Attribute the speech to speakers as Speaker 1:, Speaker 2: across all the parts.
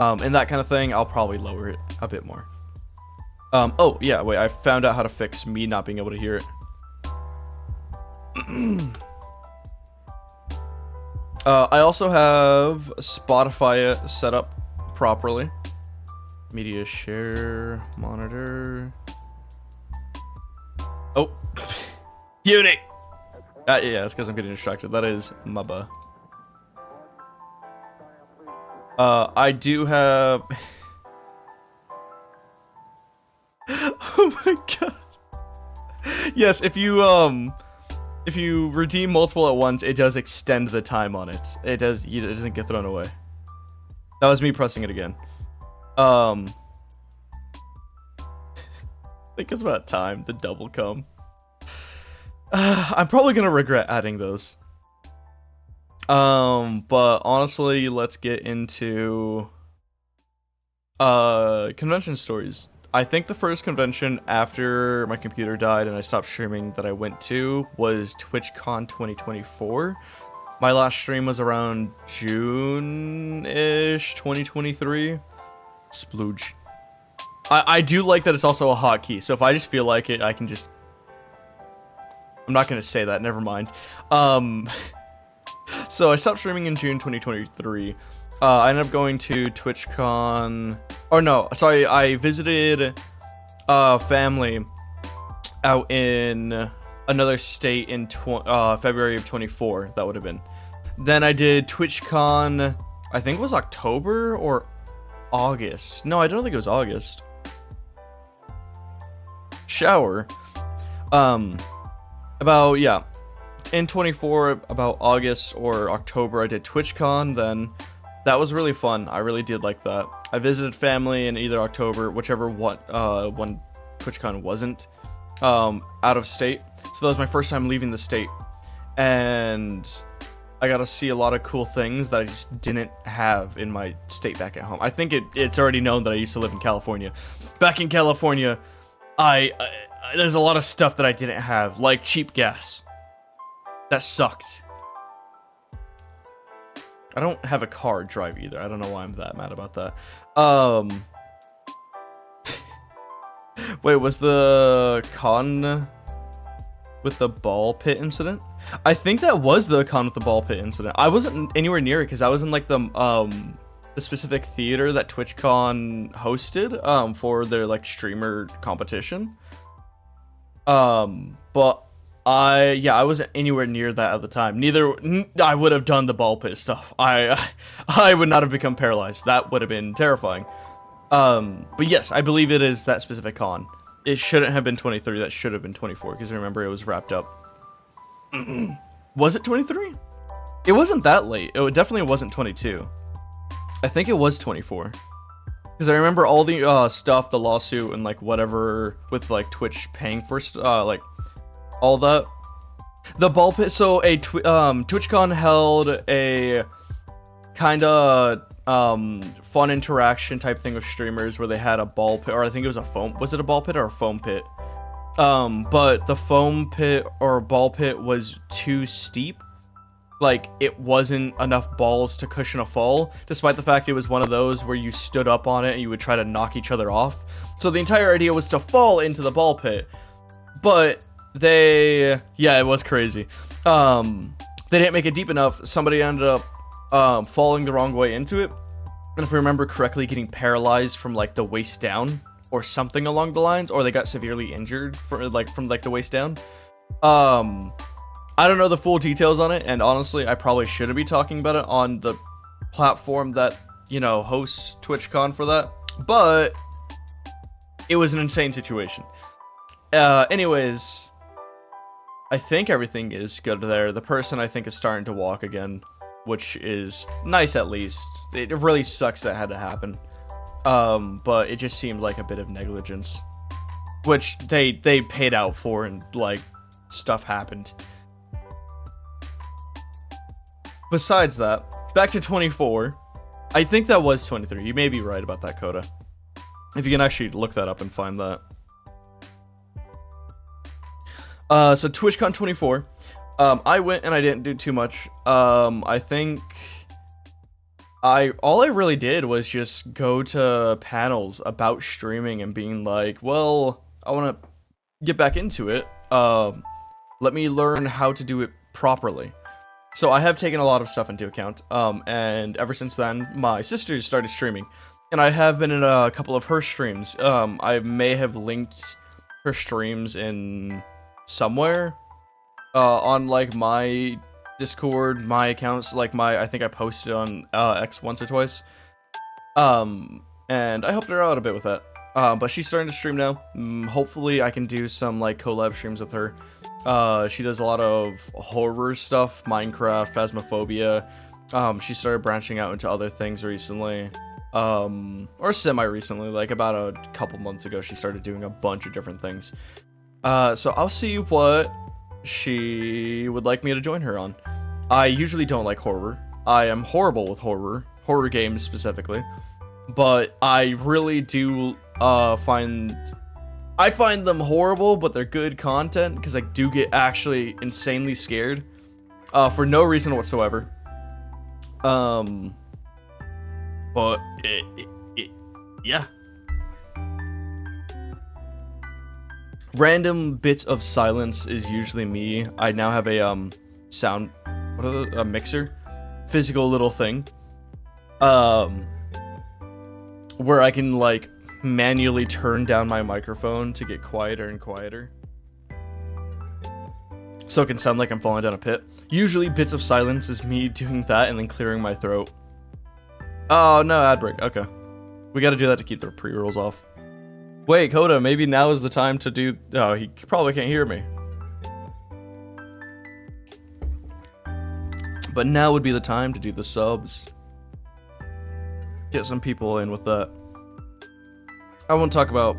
Speaker 1: And that kind of thing, I'll probably lower it a bit more. Oh yeah, wait, I found out how to fix me not being able to hear it. I also have Spotify set up properly. Media share, monitor. Oh, unit. Yeah, it's because I'm getting distracted. That is Mubba. I do have. Oh my god. Yes, if you redeem multiple at once, it does extend the time on it. It doesn't get thrown away. That was me pressing it again. I think it's about time the double come. I'm probably gonna regret adding those. But honestly, let's get into convention stories. I think the first convention after my computer died and I stopped streaming that I went to was TwitchCon 2024. My last stream was around June-ish 2023. Splooge. I do like that it's also a hotkey, so if I just feel like it, I can just... I'm not gonna say that, never mind. So I stopped streaming in June 2023. I ended up going to TwitchCon... Or no, sorry, I visited family out in another state in February of 24, that would have been. Then I did TwitchCon, I think it was October or August. No, I don't think it was August. Shower. About, yeah. In 24, about August or October, I did TwitchCon, then... That was really fun. I really did like that. I visited family in either October, whichever one TwitchCon wasn't, out of state. So that was my first time leaving the state. And I got to see a lot of cool things that I just didn't have in my state back at home. I think it's already known that I used to live in California. Back in California, there's a lot of stuff that I didn't have, like cheap gas. That sucked. I don't have a car drive either. I don't know why I'm that mad about that. Wait, was the con with the ball pit incident? I think that was the con with the ball pit incident. I wasn't anywhere near it because I was in like the specific theater that TwitchCon hosted for their like streamer competition. But I wasn't anywhere near that at the time. I would have done the ball pit stuff. I would not have become paralyzed. That would have been terrifying. But yes, I believe it is that specific con. It shouldn't have been 23. That should have been 24 because I remember it was wrapped up. Was it 23? It wasn't that late. It definitely wasn't 22. I think it was 24. Because I remember all the stuff, the lawsuit, and like whatever with like Twitch paying for like all that. The ball pit. So TwitchCon held a kind of fun interaction type thing with streamers where they had a ball pit, or I think it was a foam. Was it a ball pit or a foam pit? But the foam pit or ball pit was too steep. Like, it wasn't enough balls to cushion a fall, despite the fact it was one of those where you stood up on it and you would try to knock each other off. So the entire idea was to fall into the ball pit. But yeah, it was crazy. They didn't make it deep enough. Somebody ended up falling the wrong way into it. And if I remember correctly, getting paralyzed from like the waist down or something along the lines, or they got severely injured from the waist down. I don't know the full details on it, and honestly, I probably shouldn't be talking about it on the platform that, you know, hosts TwitchCon for that, but it was an insane situation. Anyways, I think everything is good there. The person, I think, is starting to walk again, which is nice at least. It really sucks that had to happen, but it just seemed like a bit of negligence, which they paid out for, and, like, stuff happened. Besides that, back to 24. I think that was 23. You may be right about that, Coda. If you can actually look that up and find that. So TwitchCon 24. I went and I didn't do too much. I think All I really did was just go to panels about streaming and being like, well, I want to get back into it. Let me learn how to do it properly. So I have taken a lot of stuff into account. And ever since then, my sister started streaming, and I have been in a couple of her streams. I may have linked her streams in somewhere, on like my Discord, my accounts, like I think I posted on X once or twice. And I helped her out a bit with that. But she's starting to stream now. Hopefully I can do some like collab streams with her. She does a lot of horror stuff, Minecraft, Phasmophobia. She started branching out into other things recently. Or semi-recently, like about a couple months ago, she started doing a bunch of different things. So I'll see what she would like me to join her on. I usually don't like horror. I am horrible with horror games specifically. But I really do find them horrible, but they're good content because I do get actually insanely scared for no reason whatsoever. But yeah. Random bits of silence is usually me. I now have a a mixer, physical little thing, where I can like manually turn down my microphone to get quieter and quieter, so it can sound like I'm falling down a pit. Usually bits of silence is me doing that and then clearing my throat. Oh no, ad break. Okay, we got to do that to keep the pre-rolls off. Wait, Coda, maybe now is the time to do... Oh, he probably can't hear me. But now would be the time to do the subs. Get some people in with that. I won't talk about...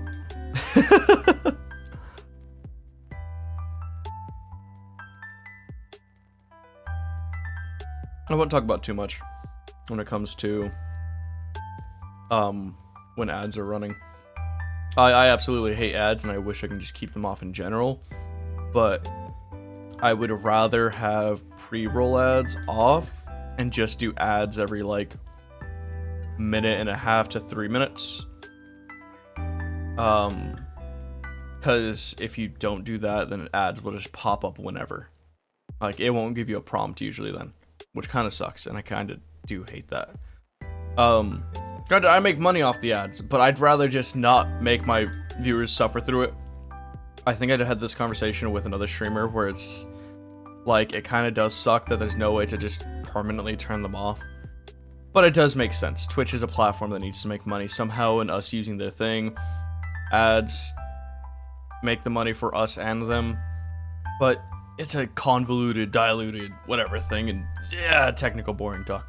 Speaker 1: I won't talk about too much when it comes to... when ads are running. I absolutely hate ads, and I wish I can just keep them off in general, but I would rather have pre-roll ads off and just do ads every like minute and a half to 3 minutes. Because if you don't do that, then ads will just pop up whenever. Like, it won't give you a prompt usually then, which kind of sucks, and I kind of do hate that. Granted, I make money off the ads, but I'd rather just not make my viewers suffer through it. I think I had this conversation with another streamer where it's like, it kind of does suck that there's no way to just permanently turn them off. But it does make sense. Twitch is a platform that needs to make money somehow, and us using their thing, ads make the money for us and them. But it's a convoluted, diluted, whatever thing, and yeah, technical boring talk.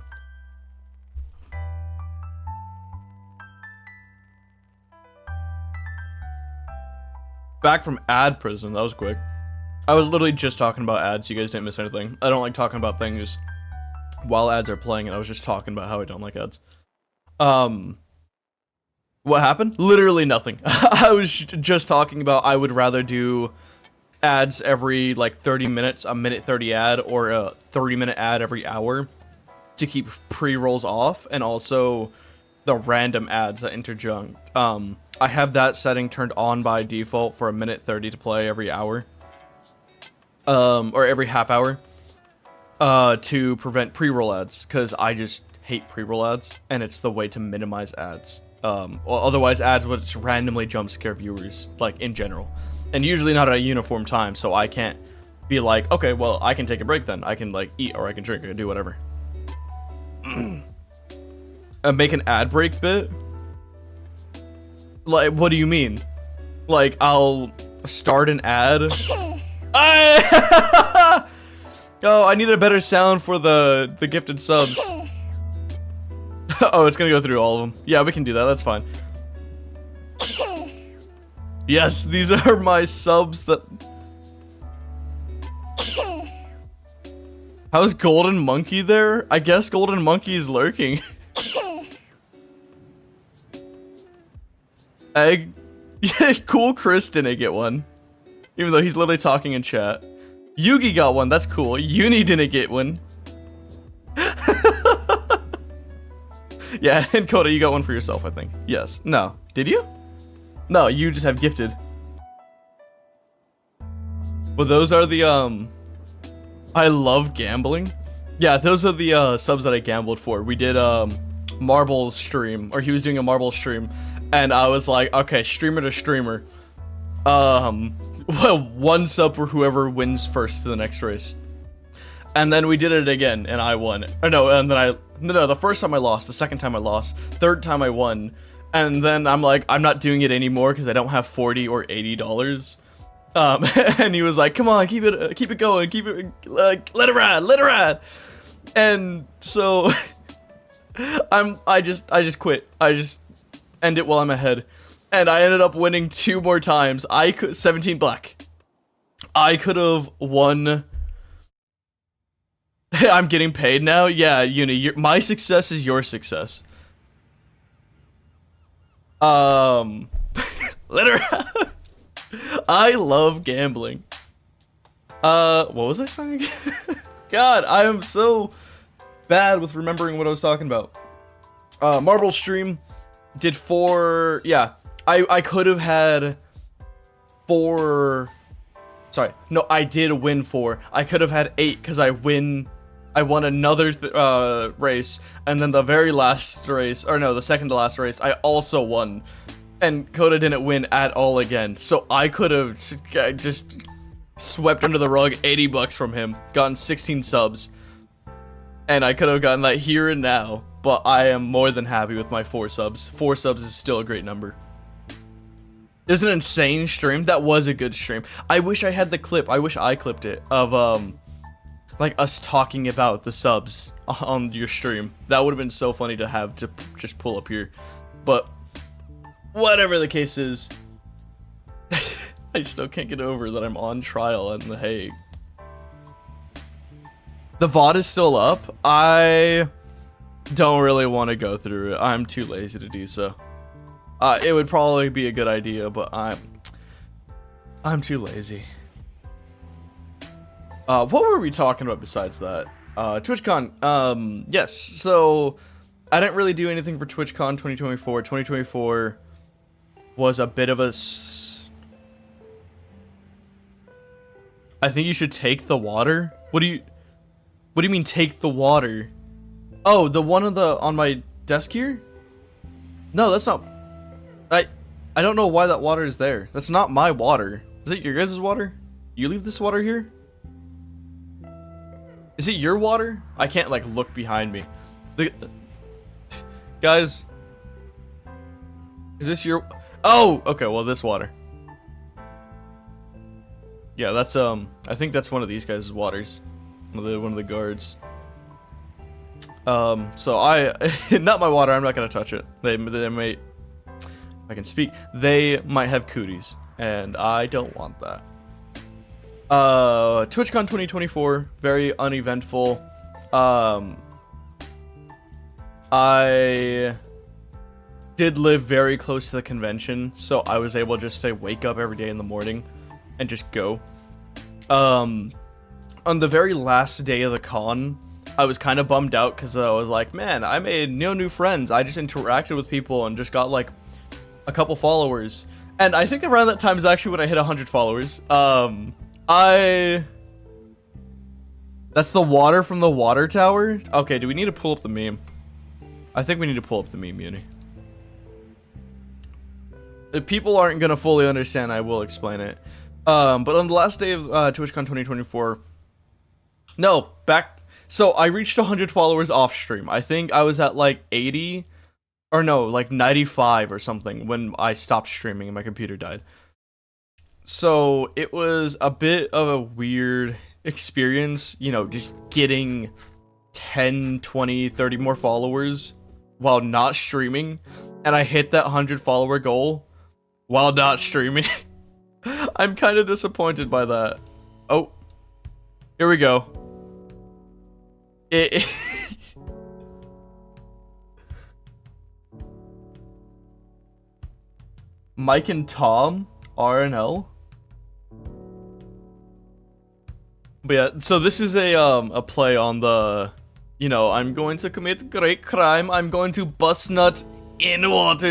Speaker 1: Back from ad prison, that was quick. I was literally just talking about ads, you guys didn't miss anything. I don't like talking about things while ads are playing, and I was just talking about how I don't like ads. What happened? Literally nothing. I was just talking about I would rather do ads every like 30 minutes, a minute 30 ad, or a 30-minute ad every hour to keep pre-rolls off, and also the random ads that interjunct. I have that setting turned on by default for a minute 30 to play every hour. Or every half hour. To prevent pre-roll ads, because I just hate pre-roll ads, and it's the way to minimize ads. Well, otherwise ads would just randomly jump scare viewers, like, in general. And usually not at a uniform time, so I can't be like, okay, well, I can take a break then. I can, like, eat, or I can drink, or I can do whatever. Make an ad break bit? Like, what do you mean? Like, I'll start an ad? Oh, I need a better sound for the gifted subs. Oh, it's gonna go through all of them. Yeah, we can do that. That's fine. Yes, these are my subs that... How's Golden Monkey there? I guess Golden Monkey is lurking. Egg. Yeah, cool. Chris didn't get one. Even though he's literally talking in chat. Yugi got one. That's cool. Uni didn't get one. Yeah, and Coda, you got one for yourself, I think. Yes. No. Did you? No, you just have gifted. Well, those are the, I love gambling. Yeah, those are the, subs that I gambled for. We did, Marbles stream, or he was doing a Marbles stream, and I was like, okay, streamer to streamer. Well, one sub for whoever wins first to the next race. And then we did it again, and I won. Or no, and then no, the first time I lost, the second time I lost, third time I won. And then I'm like, I'm not doing it anymore because I don't have $40 or $80. And he was like, come on, keep it going, let it ride. And so I just quit. I just end it while I'm ahead. And I ended up winning 2 more times. 17 black. I could have won. I'm getting paid now? Yeah, Uni, my success is your success. Let her. I love gambling. What was I saying? God, I am so bad with remembering what I was talking about. Marble stream did 4. Yeah, I could have had 4. Sorry, no, I did win 4. I could have had 8 because I won another race, and then the very last race, or no, the second to last race, I also won. And Coda didn't win at all again. So I could have just swept under the rug 80 bucks from him, gotten 16 subs. And I could have gotten that here and now, but I am more than happy with my 4 subs. 4 subs is still a great number. It was an insane stream. That was a good stream. I wish I had the clip. I wish I clipped it of like us talking about the subs on your stream. That would have been so funny to have to just pull up here. But whatever the case is, I still can't get over that I'm on trial in The Hague. The VOD is still up. I don't really want to go through it. I'm too lazy to do so. It would probably be a good idea, but I'm too lazy. What were we talking about besides that? TwitchCon. Yes. So I didn't really do anything for TwitchCon 2024. 2024 was a bit of a. I think you should take the water. What do you mean take the water? Oh, the one on my desk here? No, that's not. I don't know why that water is there. That's not my water. Is it your guys' water? You leave this water here? Is it your water? I can't like look behind me. Guys, is this your? Oh, okay. Well, this water. Yeah, that's I think that's one of these guys' waters. One of the guards. So not my water. I'm not gonna touch it. They might. I can speak. They might have cooties, and I don't want that. TwitchCon 2024, very uneventful. I did live very close to the convention, so I was able just to wake up every day in the morning and just go. On the very last day of the con, I was kind of bummed out because I was like, man, I made no new friends. I just interacted with people and just got like a couple followers. And I think around that time is actually when I hit 100 followers. That's the water from the water tower? Okay, do we need to pull up the meme? I think we need to pull up the meme, Uni. If people aren't gonna fully understand, I will explain it. But on the last day of TwitchCon 2024, so I reached 100 followers off stream. I think I was at like 80, or no, like 95 or something when I stopped streaming and my computer died. So it was a bit of a weird experience, you know, just getting 10, 20, 30 more followers while not streaming. And I hit that 100 follower goal while not streaming. I'm kind of disappointed by that. Oh, here we go. Mike and Tom, RNL. But yeah, so this is a play on the, I'm going to commit great crime. I'm going to bust nut in water